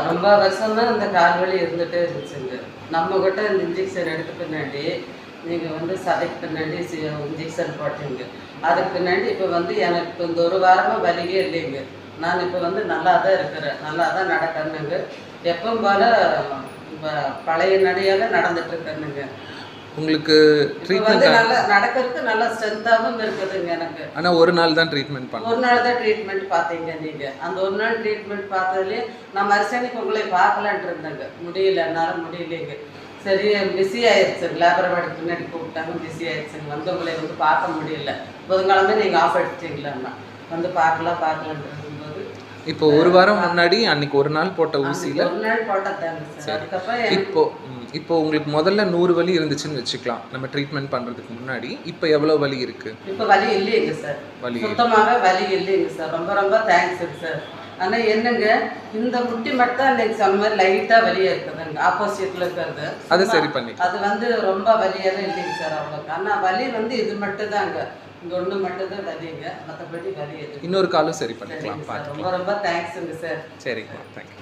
ரொம்ப வருஷம் தான் இந்த கால் வலி இருந்துகிட்டே இருந்துச்சுங்க. நம்ம கிட்ட இந்த இன்ஜெக்ஷன் எடுத்த பின்னாடி நீங்கள் வந்து சதைக்கு பின்னாடி இன்ஜெக்ஷன் போட்டீங்க. அதுக்கு பின்னாடி இப்போ வந்து எனக்கு இப்போ இந்த ஒரு வாரமாக வலியே இல்லைங்க. நான் இப்போ வந்து நல்லா தான் இருக்கிறேன், நல்லா தான் நடக்கிறேனுங்க. எப்பவும் போல் பழைய நடையாக நடந்துட்டுருக்கேனுங்க. உங்களுக்கு இப்போ வந்து ட்ரீட்மெண்ட் நல்லா நடக்கிறதுக்கு நல்லா ஸ்ட்ரென்த்தாகவும் இருக்குதுங்க எனக்கு. ஆனால் ஒரு நாள் தான் ட்ரீட்மெண்ட் பண்ண ஒரு நாள் தான் ட்ரீட்மெண்ட் பார்த்தீங்க நீங்கள். அந்த ஒரு நாள் ட்ரீட்மெண்ட் பார்த்ததுலேயே நான் மறுசனிக்கு உங்களை பார்க்கலான்ட்டு இருந்தேங்க. முடியல, என்னால் முடியலைங்க. சரி பிஸி ஆயிடுச்சுங்க. லேபர் வார்டுக்கு பின்னாடி கூப்பிட்டாங்க, பிஸி ஆயிடுச்சுங்க. வந்து உங்களை வந்து பார்க்க முடியல. புதன்கிழமை நீங்கள் ஆஃப் அடிச்சிட்டிங்களாம்மா, வந்து பார்க்கலான்ட்டு இருக்கும்போது இப்போ ஒரு வாரம் முன்னாடி அன்னைக்கு ஒரு நாள் போட்ட ஊசியில் ஒரு நாள் போட்டதாங்க சார். அதுக்கப்புறம் இப்போ உங்களுக்கு முதல்ல 100 வலி இருந்துச்சுன்னு வச்சுக்கலாம் நம்ம ட்ரீட்மெண்ட் பண்ணுறதுக்கு முன்னாடி. இப்போ எவ்வளோ வலி இருக்கு? இப்போ வலி இல்லைங்க சார், வலி சுத்தமாக வலி இல்லைங்க சார். ரொம்ப ரொம்ப தேங்க்ஸுங்க சார். ஆனால் என்னங்க, இந்த முட்டி மட்டும் இன்னைக்கு சொன்ன மாதிரி லைட்டாக வலியாக இருக்குதுங்க. ஆப்போசிட்டில் இருக்கிறது அதை சரி பண்ணி அது வந்து ரொம்ப வலியாகவே இல்லைங்க சார் அவ்வளோக்கு. ஆனால் வலி வந்து இது மட்டும் தாங்க, இங்கே ஒன்று மட்டும் தான் வலிங்க, மற்றபடி வலி எது. இன்னொரு காலும் சரி பண்ணிக்கலாம். ரொம்ப ரொம்ப தேங்க்ஸுங்க சார். சரிங்க, தேங்க்யூ.